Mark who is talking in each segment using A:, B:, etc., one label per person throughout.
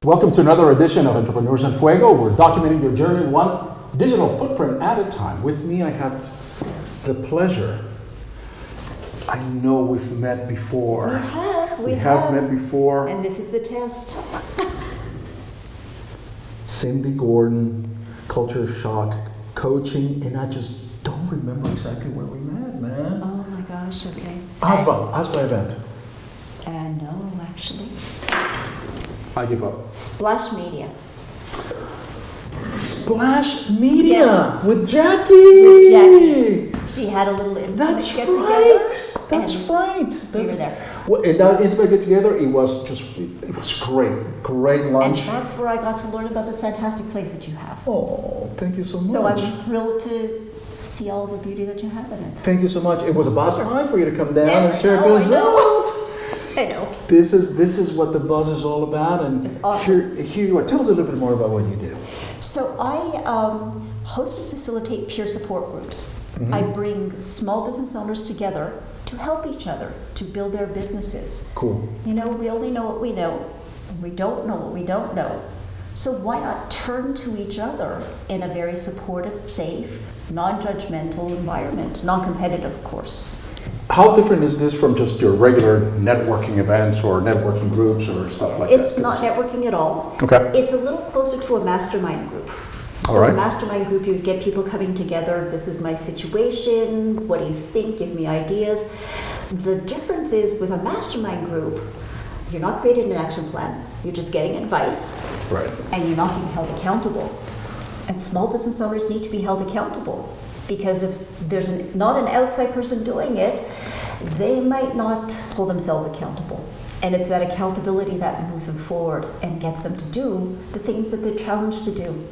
A: Welcome to another edition of Entrepreneurs in Fuego. We're documenting your journey one digital footprint at a time. With me, I have the pleasure. I know we've met before.
B: We have
A: met before.
B: And this is the test.
A: Cindy Gordan, Culture Shock Coaching, and I just don't remember exactly where we met, man.
B: Oh my gosh, okay.
A: How's my event?
B: No, actually.
A: I give up.
B: Splash Media.
A: Splash Media
B: Yes.
A: with Jackie.
B: With Jackie. She had a little intimate
A: That's
B: get
A: right.
B: together.
A: That's right.
B: We were there.
A: Well, in that intimate get together, it was great. Great lunch.
B: And that's where I got to learn about this fantastic place that you have.
A: Oh, thank you so much.
B: So I'm thrilled to see all the beauty that you have in it.
A: Thank you so much. It was about time for you to come down
B: Yes,
A: and check
B: I know,
A: us
B: I know.
A: out.
B: I know.
A: This is what the buzz is all about, and
B: It's awesome.
A: here you are. Tell us a little bit more about what you do.
B: So I host and facilitate peer support groups.
A: Mm-hmm.
B: I bring small business owners together to help each other to build their businesses.
A: Cool.
B: You know, we only know what we know, and we don't know what we don't know. So why not turn to each other in a very supportive, safe, non-judgmental environment, non-competitive, of course.
A: How different is this from just your regular networking events or networking groups or stuff like that?
B: It's not networking at all.
A: Okay.
B: It's a little closer to a mastermind group.
A: All
B: So
A: right.
B: a mastermind group, you would get people coming together. This is my situation. What do you think? Give me ideas. The difference is with a mastermind group, you're not creating an action plan. You're just getting advice,
A: Right.
B: and you're not being held accountable. And small business owners need to be held accountable, because if there's not an outside person doing it, they might not hold themselves accountable. And it's that accountability that moves them forward and gets them to do the things that they're challenged to do.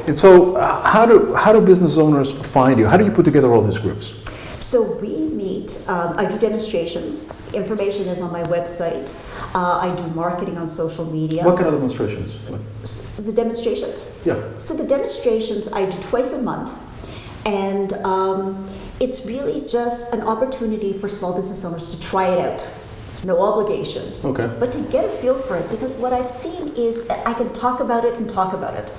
A: And so, how do business owners find you? How do you put together all these groups?
B: So we meet, I do demonstrations. Information is on my website. I do marketing on social media.
A: What kind of demonstrations?
B: The demonstrations?
A: Yeah.
B: So the demonstrations I do twice a month, and it's really just an opportunity for small business owners to try it out. It's no obligation.
A: Okay.
B: But to get a feel for it, because what I've seen is I can talk about it,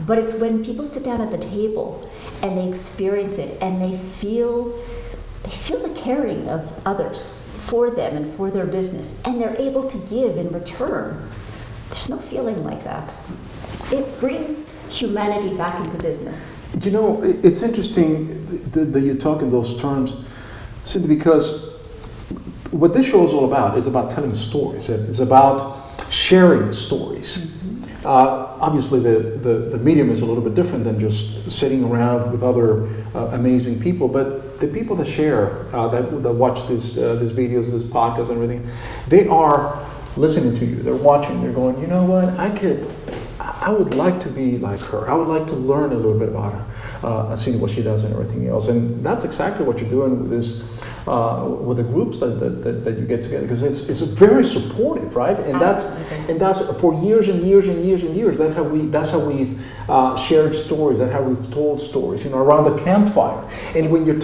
B: but it's when people sit down at the table and they experience it and they feel the caring of others for them and for their business, and they're able to give in return. There's no feeling like that. It brings humanity back into business.
A: You know, it's interesting that you talk in those terms, simply because what this show is all about is about telling stories. It's about sharing stories.
B: Mm-hmm.
A: Obviously, the medium is a little bit different than just sitting around with other amazing people, but the people that share, that watch these videos, this podcast, and everything, they are listening to you. They're watching. They're going, you know what? I would like to be like her. I would like to learn a little bit about her, seeing what she does and everything else. And that's exactly what you're doing with this, with the groups that you get together, because it's very supportive, right? And that's for years and years and years and years. That's how we've shared stories. That's how we've told stories, around the campfire. And when you're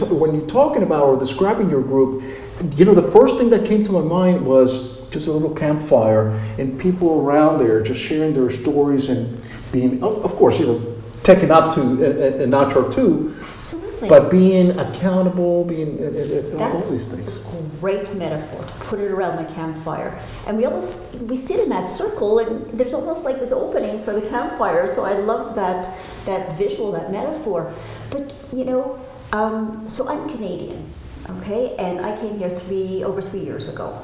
A: talking about or describing your group, the first thing that came to my mind was just a little campfire and people around there just sharing their stories and being, of course, taken up to a notch or two.
B: Absolutely.
A: But being accountable, all these things.
B: Great metaphor to put it around the campfire. And we sit in that circle, and there's almost like this opening for the campfire. So I love that visual, that metaphor. But so I'm Canadian, okay, and I came here over 3 years ago.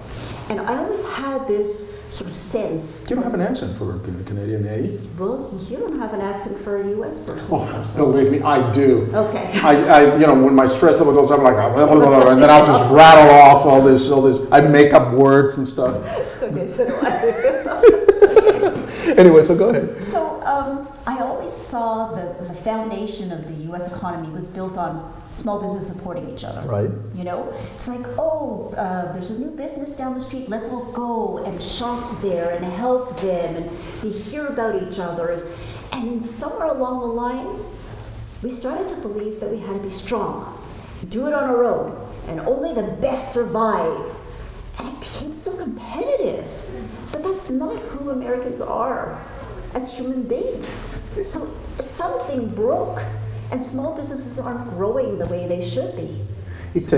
B: And I always had this sort of sense.
A: You don't have an accent for being a Canadian, eh?
B: Well, you don't have an accent for a U.S. person.
A: Oh, believe me, I do.
B: Okay.
A: I when my stress level goes up, I'm like, blah, blah, blah, and then I'll just rattle off all this. I make up words and stuff.
B: It's okay, so do I.
A: Anyway, so go ahead.
B: So I always saw the foundation of the U.S. economy was built on small business supporting each other.
A: Right.
B: It's like, there's a new business down the street. Let's all go and shop there and help them, and you hear about each other. And then somewhere along the lines, we started to believe that we had to be strong, do it on our own, and only the best survive. And it became so competitive But that's not who Americans are as human beings. So something broke, and small businesses aren't growing the way they should be.
A: It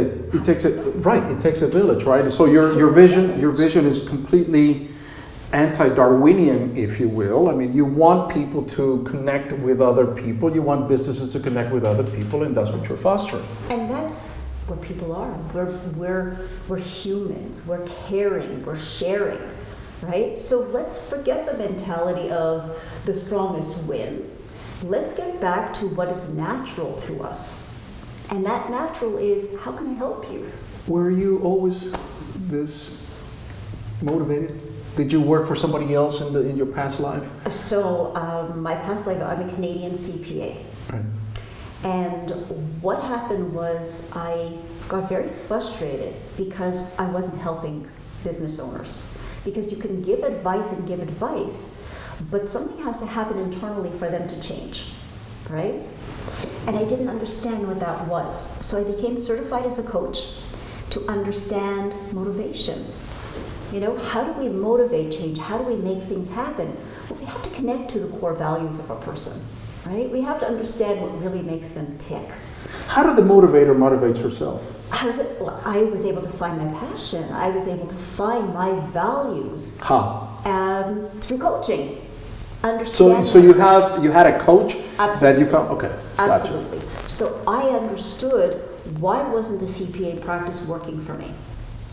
A: takes a village, right? So your vision is completely anti-Darwinian, if you will. I mean, you want people to connect with other people. You want businesses to connect with other people, and that's what you're fostering.
B: And that's what people are. We're humans. We're caring. We're sharing, right? So let's forget the mentality of the strongest win. Let's get back to what is natural to us. And that natural is, how can I help you?
A: Were you always this motivated? Did you work for somebody else in your past life?
B: So my past life, I'm a Canadian CPA.
A: Right.
B: And what happened was I got very frustrated because I wasn't helping business owners. Because you can give advice, but something has to happen internally for them to change, right? And I didn't understand what that was. So I became certified as a coach to understand motivation. You know, how do we motivate change? How do we make things happen? Well, we have to connect to the core values of a person, right? We have to understand what really makes them tick.
A: How did the motivator motivate herself?
B: Well, I was able to find my passion. I was able to find my values through coaching.
A: So you had a coach that you found? Okay,
B: absolutely.
A: Gotcha.
B: So I understood why wasn't the CPA practice working for me,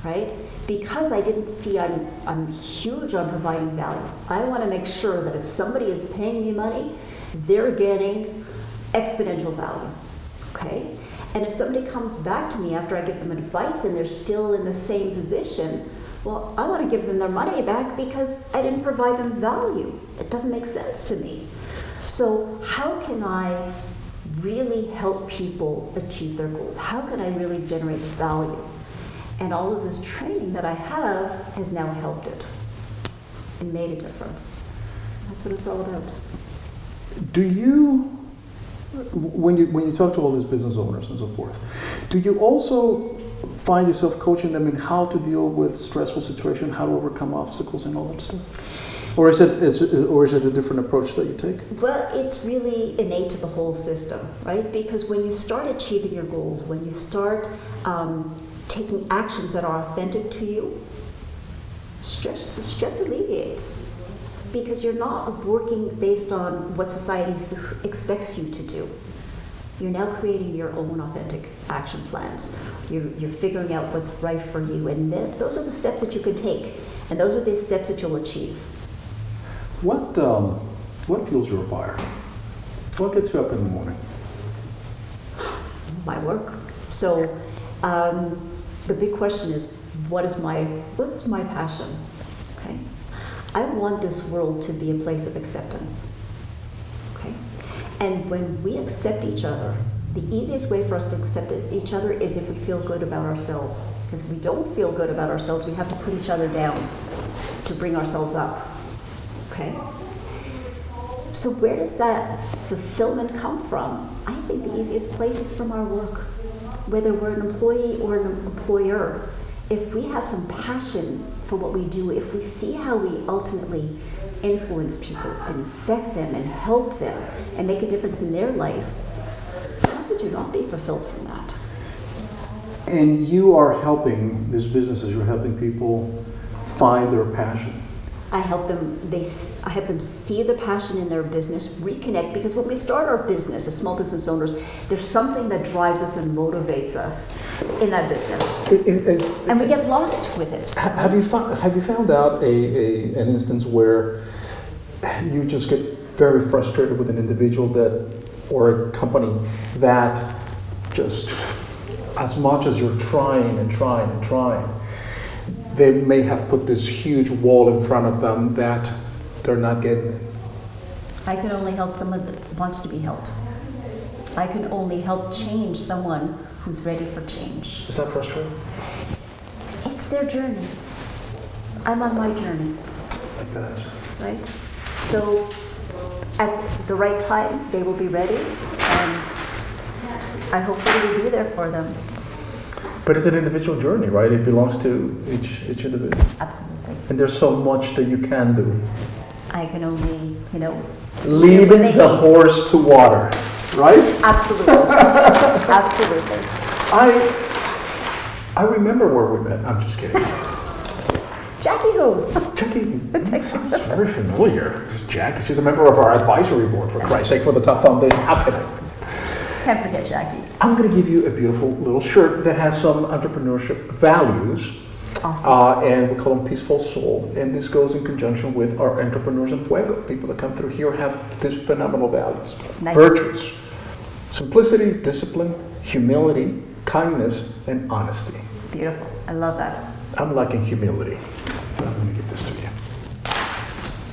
B: right? Because I didn't see I'm huge on providing value. I want to make sure that if somebody is paying me money, they're getting exponential value, okay? And if somebody comes back to me after I give them advice and they're still in the same position, well, I want to give them their money back because I didn't provide them value. It doesn't make sense to me. So how can I really help people achieve their goals? How can I really generate value? And all of this training that I have has now helped it and made a difference. That's what it's all about.
A: Do you, when you talk to all these business owners and so forth, do you also find yourself coaching them in how to deal with stressful situations, how to overcome obstacles and all that stuff? Or is it a different approach that you take?
B: Well, it's really innate to the whole system, right? Because when you start achieving your goals, when you start taking actions that are authentic to you, stress alleviates. Because you're not working based on what society expects you to do. You're now creating your own authentic action plans. You're figuring out what's right for you, and those are the steps that you can take, and those are the steps that you'll achieve.
A: What fuels your fire? What gets you up in the morning?
B: My work. So the big question is, what's my passion? Okay. I want this world to be a place of acceptance. Okay? And when we accept each other, the easiest way for us to accept each other is if we feel good about ourselves. Because if we don't feel good about ourselves, we have to put each other down to bring ourselves up. Okay? So where does that fulfillment come from? I think the easiest place is from our work. Whether we're an employee or an employer, if we have some passion for what we do, if we see how we ultimately influence people and affect them and help them and make a difference in their life, how could you not be fulfilled from that?
A: And you are helping these businesses, you're helping people find their passion.
B: I help them see the passion in their business, reconnect, because when we start our business as small business owners, there's something that drives us and motivates us in that business. And we get lost with it.
A: Have you found out an instance where you just get very frustrated with an individual or a company that just, as much as you're trying and trying and trying, they may have put this huge wall in front of them that they're not getting it?
B: I can only help someone that wants to be helped. I can only help change someone who's ready for change.
A: Is that frustrating?
B: It's their journey. I'm on my journey.
A: I like that answer.
B: Right? So at the right time, they will be ready, and I hopefully will be there for them.
A: But it's an individual journey, right? It belongs to each individual.
B: Absolutely.
A: And there's so much that you can do.
B: I can only,
A: Leading the horse to water, right?
B: Absolutely. Absolutely.
A: I remember where we met. I'm just kidding.
B: Jackie who?
A: Jackie sounds very familiar. It's Jackie. She's a member of our advisory board, for Christ's sake, for the Top Foundation.
B: Can't forget Jackie.
A: I'm going to give you a beautiful little shirt that has some entrepreneurship values.
B: Awesome.
A: And we call them Peaceful Soul. And this goes in conjunction with our entrepreneurs in Fuego. People that come through here have these phenomenal values.
B: Nice.
A: Virtues. Simplicity, discipline, humility, kindness, and honesty.
B: Beautiful. I love that.
A: I'm lacking humility. I'm going to give this to you.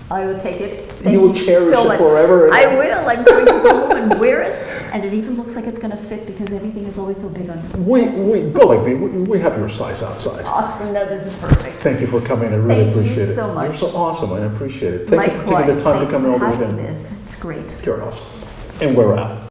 B: I will take it.
A: You will cherish it forever.
B: I will. I'm going to go home and wear it. And it even looks like it's going to fit because everything is always so big on me.
A: Believe me, we have your size outside.
B: Awesome. No, this is perfect.
A: Thank you for coming. I really appreciate it.
B: Thank you so much.
A: You're so awesome. I appreciate it. Thank you for taking the time to come all the way in.
B: It's great.
A: You're awesome. And we're out.